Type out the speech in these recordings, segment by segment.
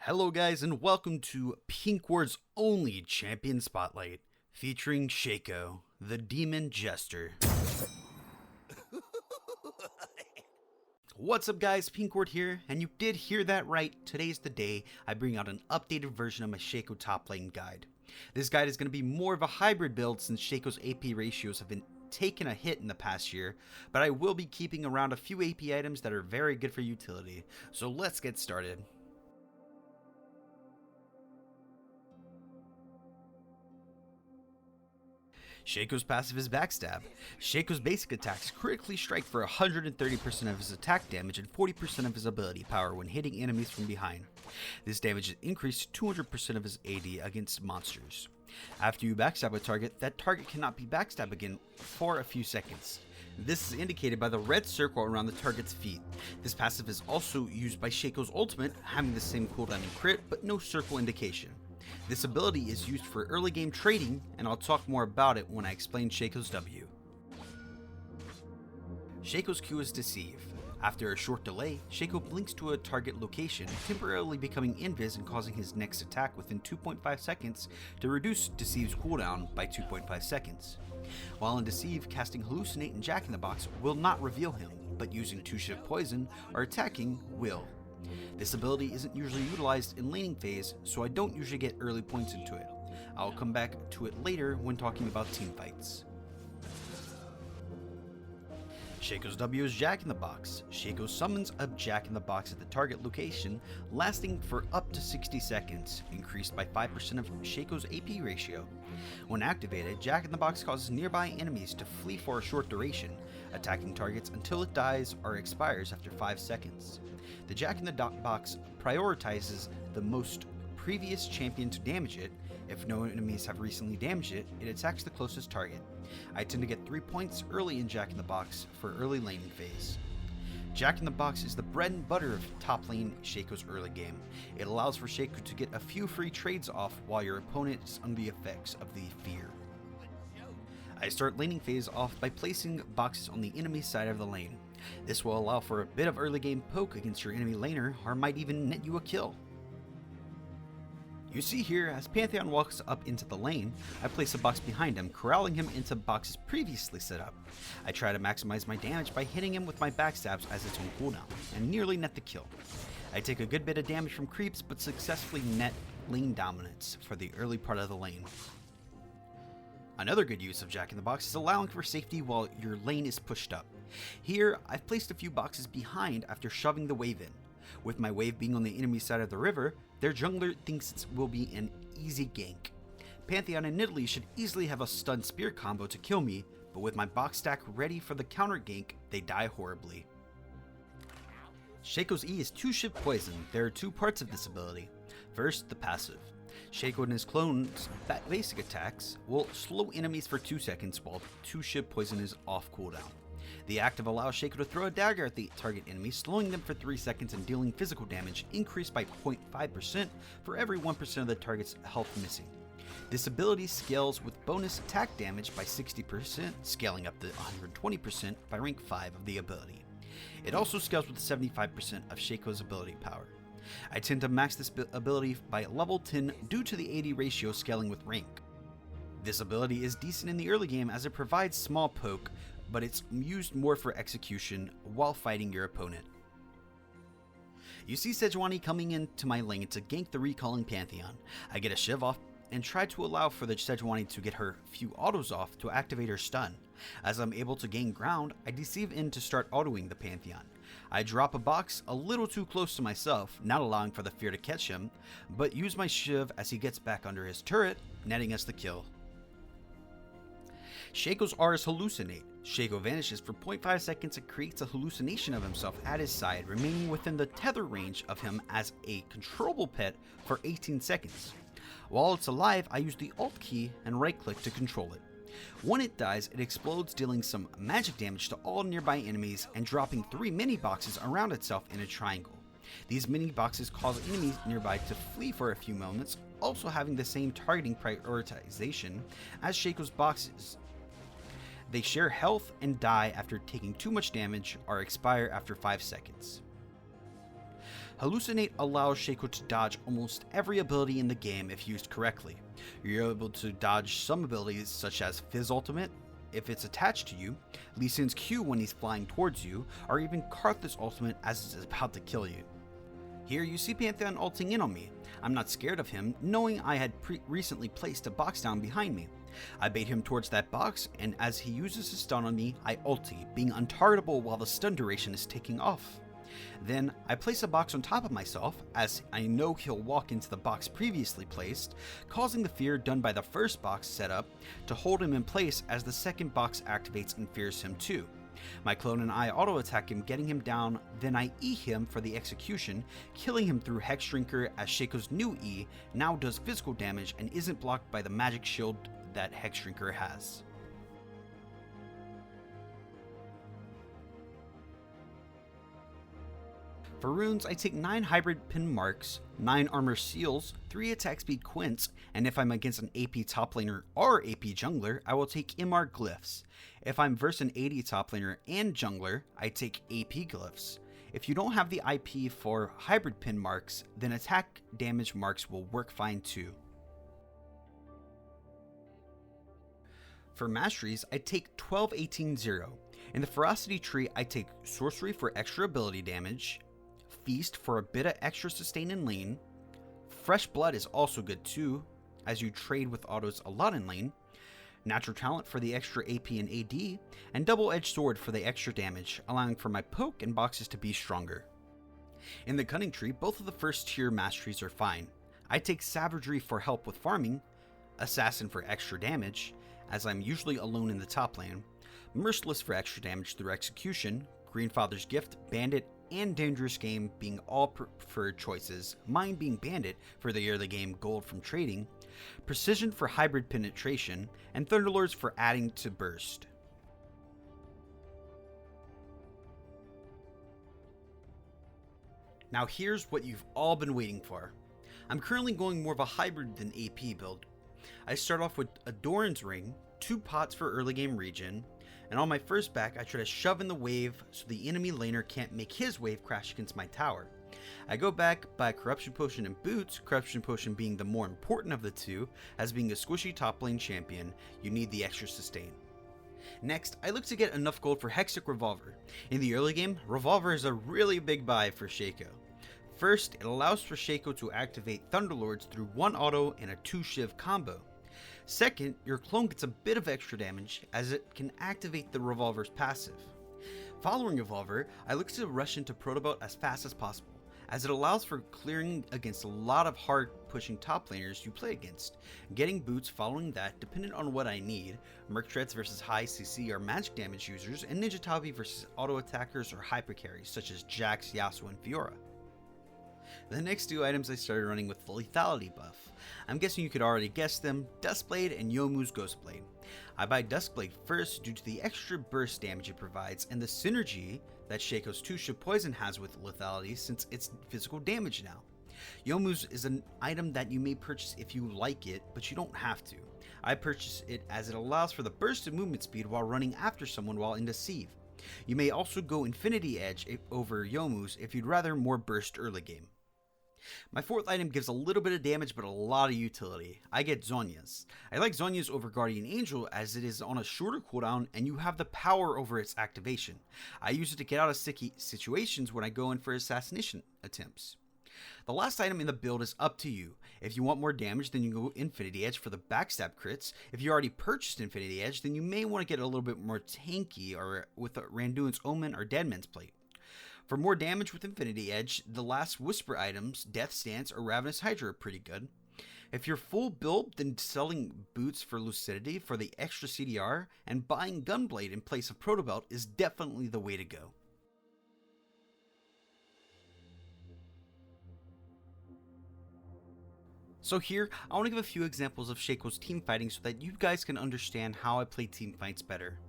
Hello guys and welcome to Pink Ward's only champion spotlight, featuring Shaco, the demon jester. What's up guys, Pink Ward here, and you did hear that right. Today's the day I bring out an updated version of my Shaco top lane guide. This guide is going to be more of a hybrid build since Shaco's AP ratios have been taken a hit in the past year, but I will be keeping around a few AP items that are very good for utility. So let's get started. Shaco's passive is Backstab. Shaco's basic attacks critically strike for 130% of his attack damage and 40% of his ability power when hitting enemies from behind. This damage is increased to 200% of his AD against monsters. After you backstab a target, that target cannot be backstabbed again for a few seconds. This is indicated by the red circle around the target's feet. This passive is also used by Shaco's ultimate, having the same cooldown and crit, but no circle indication. This ability is used for early game trading, and I'll talk more about it when I explain Shaco's W. Shaco's Q is Deceive. After a short delay, Shaco blinks to a target location, temporarily becoming invis and causing his next attack within 2.5 seconds to reduce Deceive's cooldown by 2.5 seconds. While in Deceive, casting Hallucinate and Jack in the Box will not reveal him, but using 2-Shift Poison or attacking will. This ability isn't usually utilized in laning phase, so I don't usually get early points into it. I'll come back to it later when talking about team fights. Shaco's W is Jack in the Box. Shaco summons a Jack in the Box at the target location, lasting for up to 60 seconds, increased by 5% of Shaco's AP ratio. When activated, Jack in the Box causes nearby enemies to flee for a short duration, attacking targets until it dies or expires after 5 seconds. The Jack in the Box prioritizes the most previous champion to damage it. If no enemies have recently damaged it, it attacks the closest target. I tend to get 3 points early in Jack in the Box for early laning phase. Jack in the Box is the bread and butter of top lane Shaco's early game. It allows for Shaco to get a few free trades off while your opponent is under the effects of the fear. I start laning phase off by placing boxes on the enemy side of the lane. This will allow for a bit of early game poke against your enemy laner, or might even net you a kill. You see here, as Pantheon walks up into the lane, I place a box behind him, corralling him into boxes previously set up. I try to maximize my damage by hitting him with my backstabs as its own cooldown, and nearly net the kill. I take a good bit of damage from creeps, but successfully net lane dominance for the early part of the lane. Another good use of Jack in the Box is allowing for safety while your lane is pushed up. Here, I've placed a few boxes behind after shoving the wave in. With my wave being on the enemy side of the river, their jungler thinks it will be an easy gank. Pantheon and Nidalee should easily have a stun spear combo to kill me, but with my box stack ready for the counter gank, they die horribly. Shaco's E is 2-Shift Poison. There are 2 parts of this ability. First, the passive. Shaco and his clones' basic attacks will slow enemies for 2 seconds while 2-Shift Poison is off cooldown. The active allows Shaco to throw a dagger at the target enemy, slowing them for 3 seconds and dealing physical damage increased by 0.5% for every 1% of the target's health missing. This ability scales with bonus attack damage by 60%, scaling up to 120% by rank 5 of the ability. It also scales with 75% of Shaco's ability power. I tend to max this ability by level 10 due to the AD ratio scaling with rank. This ability is decent in the early game as it provides small poke, but it's used more for execution while fighting your opponent. You see Sejuani coming into my lane to gank the recalling Pantheon. I get a Shiv off and try to allow for the Sejuani to get her few autos off to activate her stun. As I'm able to gain ground, I deceive in to start autoing the Pantheon. I drop a box a little too close to myself, not allowing for the fear to catch him, but use my Shiv as he gets back under his turret, netting us the kill. Shaco's R is Hallucinate. Shaco vanishes for 0.5 seconds and creates a hallucination of himself at his side, remaining within the tether range of him as a controllable pet for 18 seconds. While it's alive, I use the Alt key and right click to control it. When it dies, it explodes, dealing some magic damage to all nearby enemies and dropping 3 mini boxes around itself in a triangle. These mini boxes cause enemies nearby to flee for a few moments, also having the same targeting prioritization as Shaco's boxes. They share health and die after taking too much damage or expire after 5 seconds. Hallucinate allows Shaco to dodge almost every ability in the game if used correctly. You're able to dodge some abilities such as Fizz Ultimate, if it's attached to you, Lee Sin's Q when he's flying towards you, or even Karthus Ultimate as it's about to kill you. Here you see Pantheon ulting in on me. I'm not scared of him, knowing I had recently placed a box down behind me. I bait him towards that box, and as he uses his stun on me, I ulti, being untargetable while the stun duration is ticking off. Then I place a box on top of myself, as I know he'll walk into the box previously placed, causing the fear done by the first box setup to hold him in place as the second box activates and fears him too. My clone and I auto attack him, getting him down, then I E him for the execution, killing him through Hex Shrinker as Shaco's new E now does physical damage and isn't blocked by the magic shield that Hex Shrinker has. For runes, I take 9 hybrid pin marks, 9 armor seals, 3 attack speed quints, and if I'm against an AP top laner or AP jungler, I will take MR glyphs. If I'm versus an AD top laner and jungler, I take AP glyphs. If you don't have the IP for hybrid pin marks, then attack damage marks will work fine too. For Masteries, I take 12-18-0. In the Ferocity tree, I take Sorcery for extra ability damage, Feast for a bit of extra sustain in lane, Fresh Blood is also good too, as you trade with autos a lot in lane, Natural Talent for the extra AP and AD, and Double-Edged Sword for the extra damage, allowing for my poke and boxes to be stronger. In the Cunning tree, both of the first tier Masteries are fine. I take Savagery for help with farming, Assassin for extra damage, as I'm usually alone in the top lane, Merciless for extra damage through execution, Greenfather's Gift, Bandit, and Dangerous Game being all preferred choices, mine being Bandit for the early game gold from trading, Precision for hybrid penetration, and Thunderlords for adding to burst. Now here's what you've all been waiting for. I'm currently going more of a hybrid than AP build. I start off with a Doran's Ring, 2 pots for early game regen, and on my first back I try to shove in the wave so the enemy laner can't make his wave crash against my tower. I go back, buy Corruption Potion and Boots, Corruption Potion being the more important of the two, as being a squishy top lane champion, you need the extra sustain. Next, I look to get enough gold for Hexic Revolver. In the early game, Revolver is a really big buy for Shaco. First, it allows for Shaco to activate Thunderlords through 1 auto and a 2 Shiv combo. Second, your clone gets a bit of extra damage as it can activate the Revolver's passive. Following Revolver, I look to rush into Protobelt as fast as possible, as it allows for clearing against a lot of hard pushing top laners you play against. Getting Boots following that, dependent on what I need, Merc Treads versus high CC or magic damage users, and Ninja Tabi versus auto attackers or hyper carries such as Jax, Yasuo, and Fiora. The next 2 items I started running with the lethality buff. I'm guessing you could already guess them, Duskblade and Youmuu's Ghostblade. I buy Duskblade first due to the extra burst damage it provides and the synergy that Shaco's 2 Shiv Poison has with lethality since it's physical damage now. Youmuu's is an item that you may purchase if you like it, but you don't have to. I purchase it as it allows for the burst of movement speed while running after someone while in deceive. You may also go Infinity Edge over Youmuu's if you'd rather more burst early game. My 4th item gives a little bit of damage but a lot of utility. I get Zhonya's. I like Zhonya's over Guardian Angel as it is on a shorter cooldown and you have the power over its activation. I use it to get out of sticky situations when I go in for assassination attempts. The last item in the build is up to you. If you want more damage, then you go Infinity Edge for the backstab crits. If you already purchased Infinity Edge, then you may want to get a little bit more tanky or with a Randuin's Omen or Deadman's Plate. For more damage with Infinity Edge, the last Whisper items, Death Stance or Ravenous Hydra are pretty good. If you're full build, then selling Boots for Lucidity for the extra CDR and buying Gunblade in place of Protobelt is definitely the way to go. So here, I want to give a few examples of Shaco's teamfighting so that you guys can understand how I play teamfights better.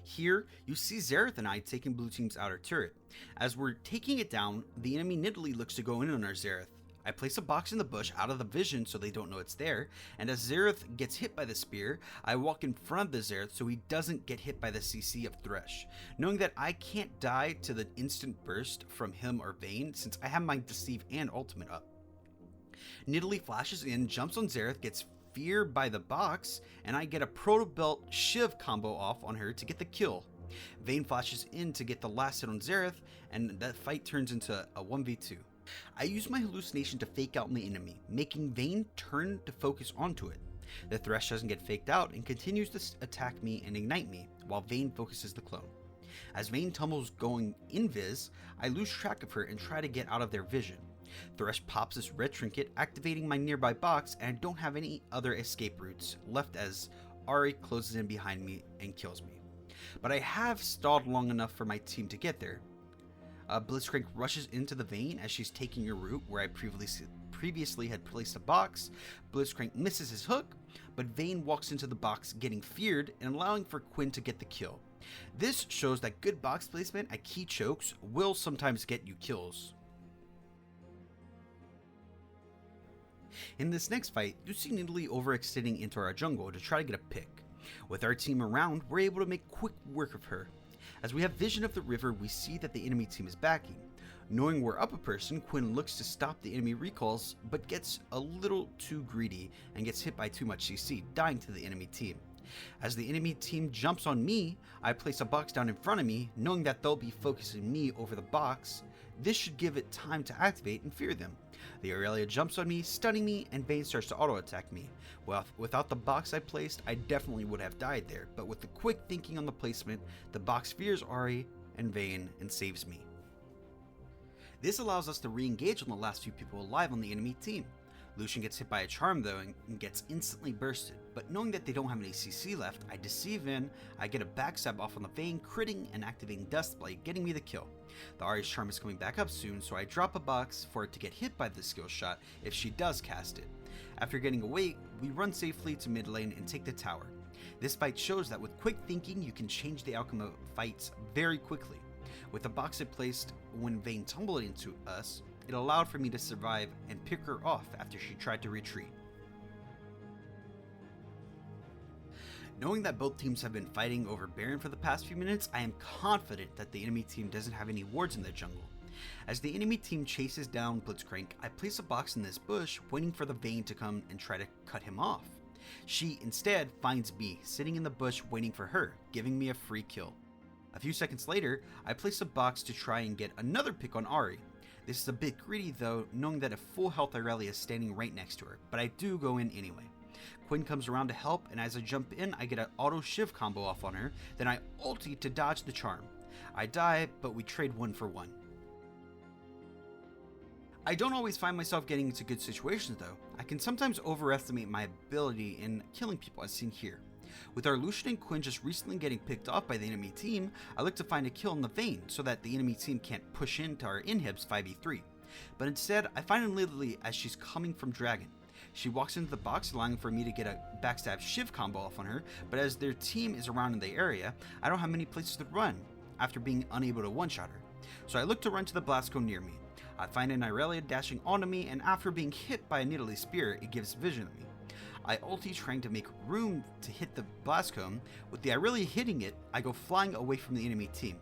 Here, you see Xerath and I taking blue team's outer turret. As we're taking it down, the enemy Nidalee looks to go in on our Xerath. I place a box in the bush out of the vision so they don't know it's there, and as Xerath gets hit by the spear, I walk in front of the Xerath so he doesn't get hit by the CC of Thresh, knowing that I can't die to the instant burst from him or Vayne since I have my Deceive and Ultimate up. Nidalee flashes in, jumps on Xerath, gets feared by the box, and I get a Proto Belt Shiv combo off on her to get the kill. Vayne flashes in to get the last hit on Xerath, and that fight turns into a 1v2. I use my hallucination to fake out my enemy, making Vayne turn to focus onto it. The Thresh doesn't get faked out and continues to attack me and ignite me, while Vayne focuses the clone. As Vayne tumbles going invis, I lose track of her and try to get out of their vision. Thresh pops this red trinket, activating my nearby box, and I don't have any other escape routes left as Ahri closes in behind me and kills me. But I have stalled long enough for my team to get there. Blitzcrank rushes into the Vayne as she's taking a route where I previously had placed a box. Blitzcrank misses his hook, but Vayne walks into the box getting feared and allowing for Quinn to get the kill. This shows that good box placement at key chokes will sometimes get you kills. In this next fight, you see Nidalee overextending into our jungle to try to get a pick. With our team around, we're able to make quick work of her. As we have vision of the river, we see that the enemy team is backing. Knowing we're up a person, Quinn looks to stop the enemy recalls, but gets a little too greedy and gets hit by too much CC, dying to the enemy team. As the enemy team jumps on me, I place a box down in front of me, knowing that they'll be focusing me over the box. This should give it time to activate and fear them. The Aurelia jumps on me, stunning me, and Vayne starts to auto-attack me. Well, without the box I placed, I definitely would have died there, but with the quick thinking on the placement, the box fears Ahri and Vayne and saves me. This allows us to re-engage on the last few people alive on the enemy team. Lucian gets hit by a charm though and gets instantly bursted, but knowing that they don't have any CC left, I deceive in, I get a backstab off on the Vayne, critting and activating Dustblade, getting me the kill. The Ahri's charm is coming back up soon, so I drop a box for it to get hit by the skill shot if she does cast it. After getting away, we run safely to mid lane and take the tower. This fight shows that with quick thinking you can change the outcome of fights very quickly. With the box I placed when Vayne tumbled into us, it allowed for me to survive and pick her off after she tried to retreat. Knowing that both teams have been fighting over Baron for the past few minutes, I am confident that the enemy team doesn't have any wards in their jungle. As the enemy team chases down Blitzcrank, I place a box in this bush, waiting for the Vayne to come and try to cut him off. She instead finds me, sitting in the bush waiting for her, giving me a free kill. A few seconds later, I place a box to try and get another pick on Ahri. This is a bit greedy though, knowing that a full health Aurelia is standing right next to her, but I do go in anyway. Quinn comes around to help, and as I jump in, I get an auto shiv combo off on her, then I ulti to dodge the charm. I die, but we trade 1 for 1. I don't always find myself getting into good situations though. I can sometimes overestimate my ability in killing people as seen here. With our Lucian and Quinn just recently getting picked off by the enemy team, I look to find a kill in the Vayne so that the enemy team can't push into our inhibs 5v3. But instead, I find Nidalee as she's coming from Dragon. She walks into the box, allowing for me to get a backstab shiv combo off on her, but as their team is around in the area, I don't have many places to run after being unable to one-shot her. So I look to run to the blast cone near me. I find an Aurelia dashing onto me, and after being hit by a Nidalee spear, it gives vision of me. I ulti trying to make room to hit the blast cone. With the Aurelia hitting it, I go flying away from the enemy team.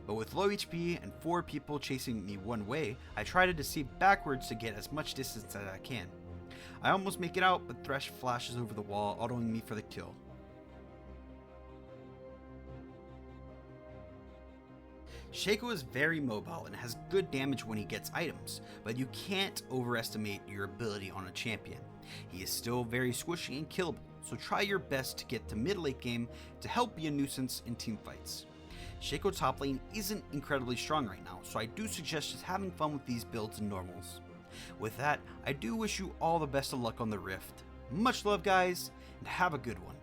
But with low HP and 4 people chasing me one way, I try to deceive backwards to get as much distance as I can. I almost make it out, but Thresh flashes over the wall, autoing me for the kill. Shaco is very mobile and has good damage when he gets items, but you can't overestimate your ability on a champion. He is still very squishy and killable, so try your best to get to mid-late game to help be a nuisance in team fights. Shaco top lane isn't incredibly strong right now, so I do suggest just having fun with these builds and normals. With that, I do wish you all the best of luck on the Rift. Much love guys, and have a good one.